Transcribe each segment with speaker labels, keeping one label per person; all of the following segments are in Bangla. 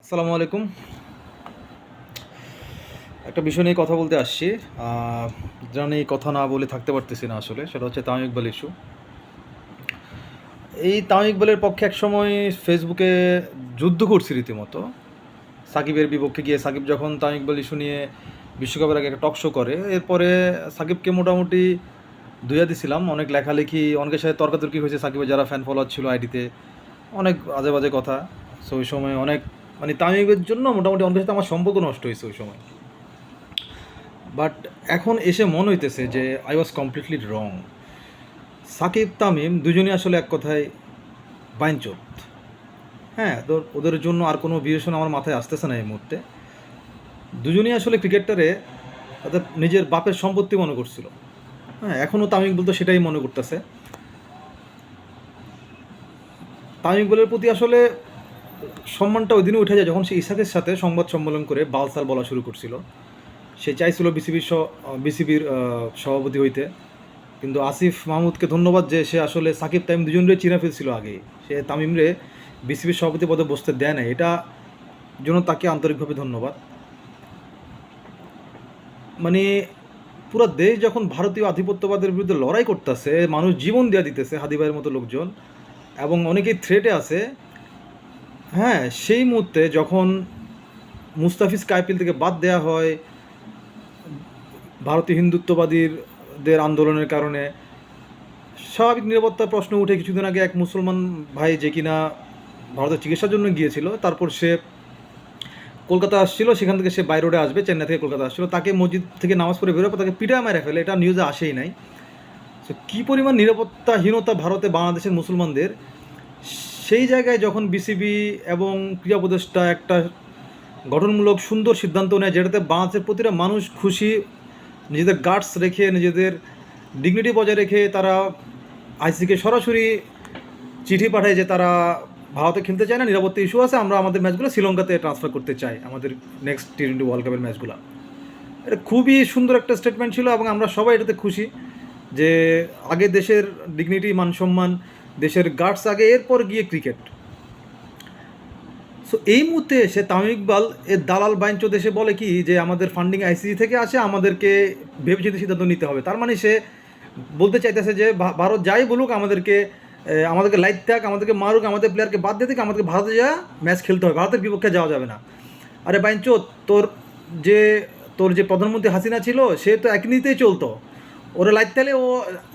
Speaker 1: আসসালামু আলাইকুম। একটা বিষয় নিয়ে কথা বলতে আসছি। জানি কথা না বলে থাকতে পারতেছি না আসলে। সেটা হচ্ছে তামিম ইকবাল ইস্যু। এই তামিম ইকবালের পক্ষে একসময় ফেসবুকে যুদ্ধ করছি রীতিমতো। সাকিবের বিপক্ষে গিয়ে সাকিব যখন তামিম ইকবাল ইস্যু নিয়ে বিশ্বকাপের আগে একটা টক শো করে, এরপরে সাকিবকে মোটামুটি ধুইয়া দিছিলাম। অনেক লেখালেখি, অনেকের সাথে তর্কাতর্কি হয়েছে সাকিবের যারা ফ্যান ফলোয়ার ছিল আইডিতে। অনেক আজে বাজে কথা। সো ওই সময় অনেক মানে তামিমের জন্য মোটামুটি অনেকের সাথে আমার সম্পর্ক নষ্ট হয়েছে ওই সময়। বাট এখন এসে মনে হইতেছে যে I was completely wrong. Shakib Tamim দুজনই আসলে এক কথায় বাইনচোত। হ্যাঁ, তো ওদের জন্য আর কোনো বিবেচনা আমার মাথায় আসতেছে না এই মুহূর্তে। দুজনই আসলে ক্রিকেটটারে তাদের নিজের বাপের সম্পত্তি মনে করছিল। হ্যাঁ, এখনও তামিম ইকবাল তো সেটাই মনে করতেছে। তামিম ইকবালের প্রতি আসলে সম্মানটা ওই দিনে উঠে যায় যখন সে ইসাকের সাথে সংবাদ সম্মেলন করে বালসাল বলা শুরু করছিল। সে চাইছিল বিসিবির সভাপতি হইতে, কিন্তু আসিফ মাহমুদকে ধন্যবাদ যে সে আসলে সাকিব তামিম দুজনরে চিনে ফেলছিল আগেই। সে তামিমরে বিসিবির সভাপতি পদে বসতে দেয় না, এটা জন্য তাকে আন্তরিকভাবে ধন্যবাদ। মানে পুরো দেশ যখন ভারতীয় আধিপত্যবাদের বিরুদ্ধে লড়াই করতেছে, মানুষ জীবন দেওয়া দিতেছে, হাদি ভাইয়ের মতো লোকজন, এবং অনেকেই থ্রেটে আছে। হ্যাঁ, সেই মুহূর্তে যখন মুস্তাফিজ কাইপিল থেকে বাদ দেওয়া হয় ভারতীয় হিন্দুত্ববাদীদের আন্দোলনের কারণে, স্বাভাবিক নিরাপত্তার প্রশ্ন উঠে। কিছুদিন আগে এক মুসলমান ভাই যে কিনা ভারতের চিকিৎসার জন্য গিয়েছিল, তারপর সে কলকাতা আসছিল, সেখান থেকে সে বাই রোডে আসবে, চেন্নাই থেকে কলকাতা আসছিল, তাকে মসজিদ থেকে নামাজ পড়ে বেরোবে, তাকে পিটায় মেরে ফেলে, এটা নিউজে আসেই নাই। তো কী পরিমাণ নিরাপত্তাহীনতা ভারতে বাংলাদেশের মুসলমানদের। সেই জায়গায় যখন বিসিবি এবং ক্রীড়া উপদেষ্টা একটা গঠনমূলক সুন্দর সিদ্ধান্ত নেয়, যেটাতে বাংলাদেশের প্রতিটা মানুষ খুশি, নিজেদের গার্ডস রেখে, নিজেদের ডিগনিটি বজায় রেখে তারা আইসিকে সরাসরি চিঠি পাঠায় যে তারা ভারতে খেলতে চায় না, নিরাপত্তা ইস্যু আছে, আমরা আমাদের ম্যাচগুলো শ্রীলঙ্কাতে ট্রান্সফার করতে চাই, আমাদের নেক্সট টি-20 ওয়ার্ল্ড কাপের ম্যাচগুলো। এটা খুবই সুন্দর একটা স্টেটমেন্ট ছিল এবং আমরা সবাই এটাতে খুশি যে আগে দেশের ডিগনিটি, মান সম্মান, দেশের গার্ডস আগে, এরপর গিয়ে ক্রিকেট। সো এই মুহূর্তে এসে তামিম ইকবাল এর দালাল বাইঞ্চো দেশে বলে কি যে আমাদের ফান্ডিং আইসিসি থেকে আসে, আমাদেরকে ভেবেচিন্তে সিদ্ধান্ত নিতে হবে। তার মানে সে বলতে চাইতেছে যে ভারত যাই বলুক, আমাদেরকে লাইট থাক, আমাদেরকে মারুক, আমাদের প্লেয়ারকে বাদ দিয়ে থেকে আমাদেরকে ভারতে যাওয়া ম্যাচ খেলতে হবে, ভারতের বিপক্ষে যাওয়া যাবে না। আরে বাইঞ্চো, যে তোর যে প্রধানমন্ত্রী হাসিনা ছিল, সে তো এক নীতিতেই চলতো। ওরা লাইট তাহলে ও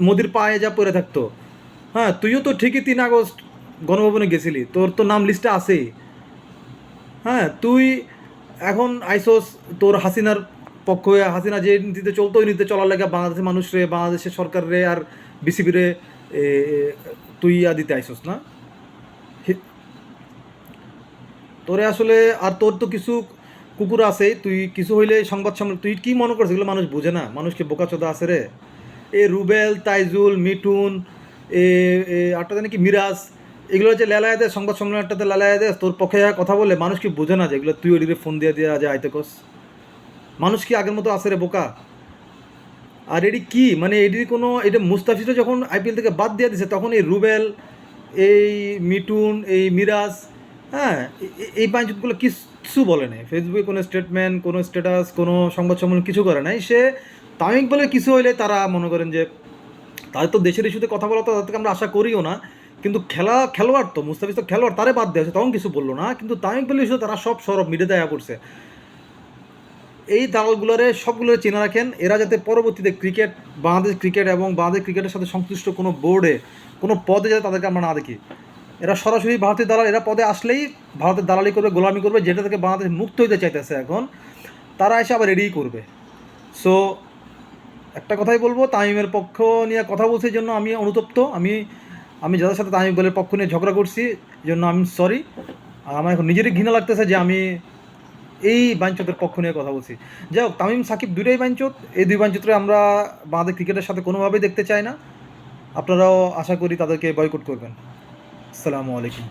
Speaker 1: মোদির পায়ে যা পড়ে থাকতো। হ্যাঁ, তুইও তো ঠিকই 3 আগস্ট গণভবনে গেছিলি, তোর তো নাম লিস্টে আছেই। হ্যাঁ, তুই এখন আইসোস তোর হাসিনার পক্ষ হয়ে, হাসিনা যে নীতিতে চলতো ওই নীতিতে চলার লাগে বাংলাদেশের মানুষরে, বাংলাদেশের সরকারে আর বিসিবিরে তুই দিতে আইসোস না। তোরে আসলে আর তোর তো কিছু কুকুর আছে, তুই কিছু হইলে সংবাদ সম্মেলন, তুই কি মনে করছিস এগুলো মানুষ বুঝে না? মানুষকে বোকাচোদা আছে রে। এ রুবেল, তাইজুল, মিঠুন, এ আটটা জানি কি মিরাজ, এগুলো হচ্ছে লেলায় দেয়, সংবাদ সম্মেলনটাতে লেলায় দেয়, তোর পক্ষে কথা বলে। মানুষ কি বোঝে না যে এগুলো তুই ওদিকে ফোন দিয়ে দেওয়া যায় আইতে কস? মানুষ কি আগের মতো আছে রে বোকা? আর এটি কি মানে, এটির কোনো, এটা মুস্তাফিজও যখন আইপিএল থেকে বাদ দিয়ে দিছে, তখন এই রুবেল, এই মিঠুন, এই মিরাজ, হ্যাঁ, এই পাঁচগুলো কিছু বলে নাই ফেসবুকে, কোনো স্টেটমেন্ট, কোনো স্ট্যাটাস, কোনো সংবাদ সম্মেলন কিছু করে নাই। সে তামিম বলে কিছু হইলে তারা মনে করেন যে তাদের তো দেশের ইস্যুতে কথা বলা, তো তাদের থেকে আমরা আশা করিও না। কিন্তু খেলোয়াড় তো, মুস্তাফিজ তো খেলোয়াড়, তারে বাদ দেওয়া হয়েছে, তখন কিছু বললো না। কিন্তু তামিম বলে ইস্যু তারা সব সরব মিডে দেয়া করছে। এই দালালগুলোরে সবগুলোরে চেনা রাখেন, এরা যাতে পরবর্তীতে বাংলাদেশ ক্রিকেট এবং বাংলাদেশ ক্রিকেটের সাথে সংশ্লিষ্ট কোনো বোর্ডে, কোনো পদে যাতে তাদেরকে আমরা না দেখি। এরা সরাসরি ভারতীয় দালাল, এরা পদে আসলেই ভারতের দালালি করবে, গোলামি করবে, যেটা থেকে বাংলাদেশ মুক্ত হইতে চাইতেছে এখন, তারা এসে আবার রেডিই করবে। সো একটা কথাই বলবো, তামিমের পক্ষ নিয়ে কথা বলছি জন্য আমি অনুতপ্ত। আমি যাদের সাথে তামিম ইকবালের পক্ষ নিয়ে ঝগড়া করছি, এই জন্য আমি সরি। আমার এখন নিজেরই ঘৃণা লাগতেছে যে আমি এই বাঞ্চতের পক্ষ নিয়ে কথা বলছি। যাই হোক, তামিম সাকিব দুইটাই বাঞ্চত। এই দুই বাঞ্চতরে আমরা বাংলাদেশ ক্রিকেটের সাথে কোনোভাবেই দেখতে চাই না। আপনারাও আশা করি তাদেরকে বয়কট করবেন। আসসালামু আলাইকুম।